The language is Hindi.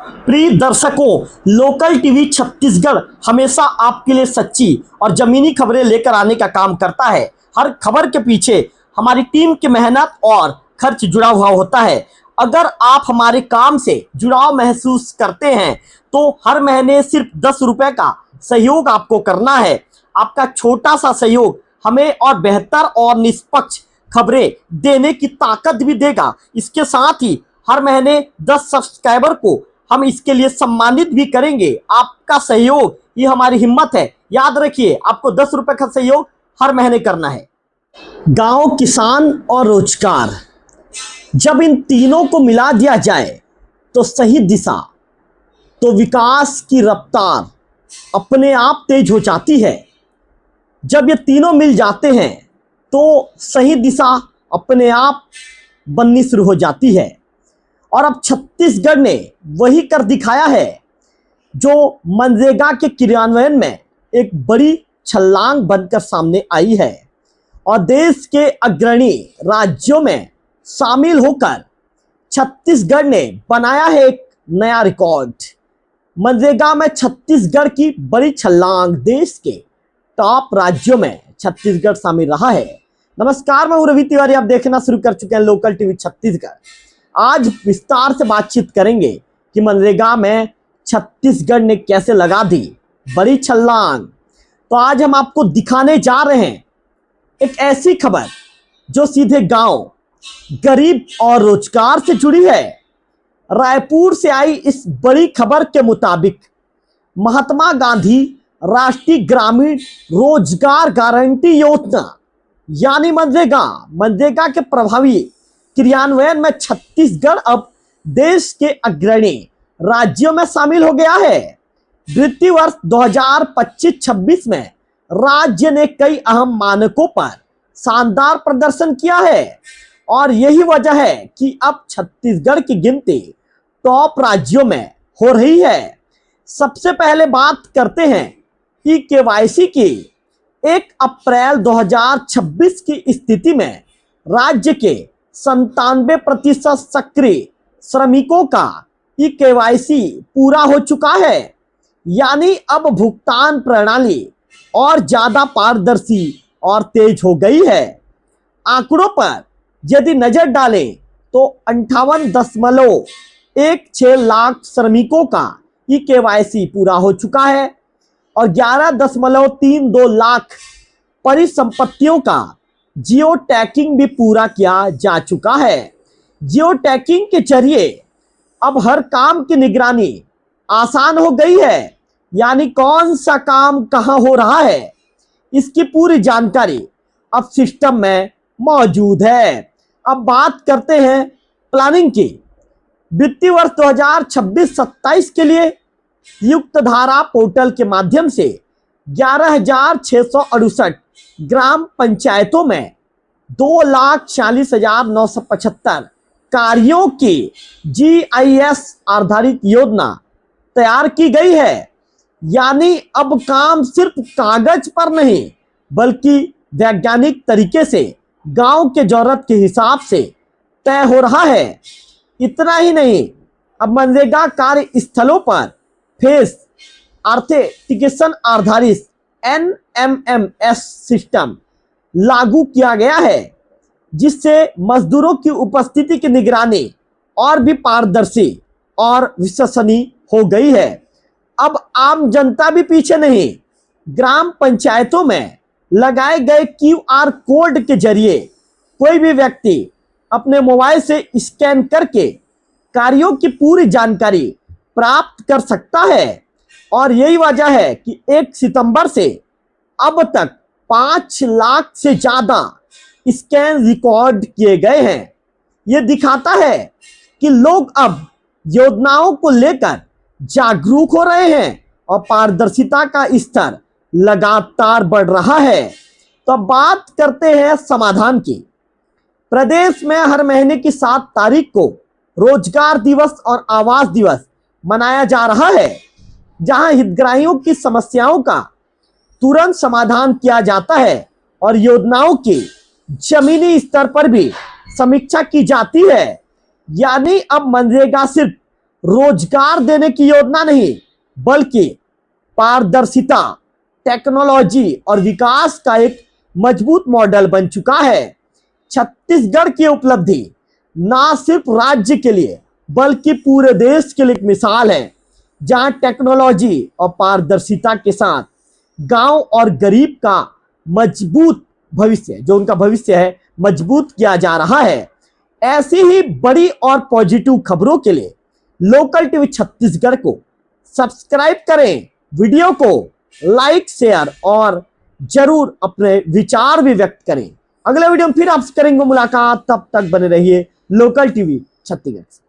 प्रिय दर्शकों, लोकल टीवी छत्तीसगढ़ हमेशा आपके लिए सच्ची और जमीनी खबरें लेकर आने का काम करता है। हर खबर के पीछे हमारी टीम की मेहनत और खर्च जुड़ा हुआ होता है। अगर आप हमारे काम से जुड़ाव महसूस करते हैं तो हर महीने सिर्फ 10 रुपए का सहयोग आपको करना है। आपका छोटा सा सहयोग हमें और बेहतर और निष्पक्ष खबरें देने की ताकत भी देगा। इसके साथ ही हर महीने 10 सब्सक्राइबर को हम इसके लिए सम्मानित भी करेंगे। आपका सहयोग ये हमारी हिम्मत है। याद रखिए, आपको 10 रुपए का सहयोग हर महीने करना है। गांव, किसान और रोजगार, जब इन तीनों को मिला दिया जाए तो सही दिशा, तो विकास की रफ्तार अपने आप तेज हो जाती है। जब ये तीनों मिल जाते हैं तो सही दिशा अपने आप बननी शुरू हो जाती है। और अब छत्तीसगढ़ ने वही कर दिखाया है जो मनरेगा के क्रियान्वयन में एक बड़ी छलांग बनकर सामने आई है और देश के अग्रणी राज्यों में शामिल होकर छत्तीसगढ़ ने बनाया है एक नया रिकॉर्ड। मनरेगा में छत्तीसगढ़ की बड़ी छलांग, देश के टॉप राज्यों में छत्तीसगढ़ शामिल रहा है। नमस्कार, मैं हूं रवि तिवारी। आप देखना शुरू कर चुके हैं लोकल टीवी छत्तीसगढ़। आज विस्तार से बातचीत करेंगे कि मनरेगा में छत्तीसगढ़ ने कैसे लगा दी बड़ी छलांग। तो आज हम आपको दिखाने जा रहे हैं एक ऐसी खबर जो सीधे गांव, गरीब और रोजगार से जुड़ी है। रायपुर से आई इस बड़ी खबर के मुताबिक महात्मा गांधी राष्ट्रीय ग्रामीण रोजगार गारंटी योजना यानी मनरेगा के प्रभावी क्रियान्वयन में छत्तीसगढ़ अब देश के अग्रणी राज्यों में शामिल हो गया है। वित्तीय वर्ष 2025-26 में राज्य ने कई अहम मानकों पर शानदार प्रदर्शन किया है और यही वजह है कि अब छत्तीसगढ़ की गिनती टॉप राज्यों में हो रही है। सबसे पहले बात करते हैं कि केवाईसी की। 1 अप्रैल 2026 की स्थिति में राज्य के 97% सक्रिय श्रमिकों का केवाईसी पूरा हो चुका है। यानी अब भुगतान प्रणाली और ज्यादा पारदर्शी और तेज हो गई है। आंकड़ों पर यदि नजर डालें तो 58.16 लाख श्रमिकों का केवाईसी पूरा हो चुका है और 11.32 लाख परिसंपत्तियों का जियो टैगिंग भी पूरा किया जा चुका है। जियो टैगिंग के जरिए अब हर काम की निगरानी आसान हो गई है। यानी कौन सा काम कहां हो रहा है, इसकी पूरी जानकारी अब सिस्टम में मौजूद है। अब बात करते हैं प्लानिंग की। वित्तीय वर्ष 2026-27 के लिए युक्त धारा पोर्टल के माध्यम से 11,668 ग्राम पंचायतों में 2,40,975 कार्यों की GIS आधारित योजना तैयार की गई है। यानी अब काम सिर्फ कागज पर नहीं बल्कि वैज्ञानिक तरीके से गांव के जरूरत के हिसाब से तय हो रहा है। इतना ही नहीं, अब मनरेगा कार्य स्थलों पर फेस ऑथेंटिकेशन आधारित NMMS सिस्टम लागू किया गया है, जिससे मजदूरों की उपस्थिति की निगरानी और भी पारदर्शी और विश्वसनीय हो गई है। अब आम जनता भी पीछे नहीं। ग्राम पंचायतों में लगाए गए QR कोड के जरिए कोई भी व्यक्ति अपने मोबाइल से स्कैन करके कार्यों की पूरी जानकारी प्राप्त कर सकता है और यही वजह है कि 1 सितंबर से अब तक 5 लाख से ज्यादा स्कैन रिकॉर्ड किए गए हैं। यह दिखाता है कि लोग अब योजनाओं को लेकर जागरूक हो रहे हैं और पारदर्शिता का स्तर लगातार बढ़ रहा है। तो अब बात करते हैं समाधान की। प्रदेश में हर महीने की 7 तारीख को रोजगार दिवस और आवास दिवस मनाया जा रहा है, जहां हितग्राहियों की समस्याओं का तुरंत समाधान किया जाता है और योजनाओं की जमीनी स्तर पर भी समीक्षा की जाती है। यानी अब मनरेगा सिर्फ रोजगार देने की योजना नहीं, बल्कि पारदर्शिता, टेक्नोलॉजी और विकास का एक मजबूत मॉडल बन चुका है। छत्तीसगढ़ की उपलब्धि ना सिर्फ राज्य के लिए बल्कि पूरे देश के लिए एक मिसाल है, जहां टेक्नोलॉजी और पारदर्शिता के साथ गांव और गरीब का मजबूत भविष्य, जो उनका भविष्य है, मजबूत किया जा रहा है। ऐसी ही बड़ी और पॉजिटिव खबरों के लिए लोकल टीवी छत्तीसगढ़ को सब्सक्राइब करें, वीडियो को लाइक, शेयर और जरूर अपने विचार भी व्यक्त करें। अगले वीडियो में फिर आपसे करेंगे मुलाकात, तब तक बने रहिए लोकल टीवी छत्तीसगढ़ से।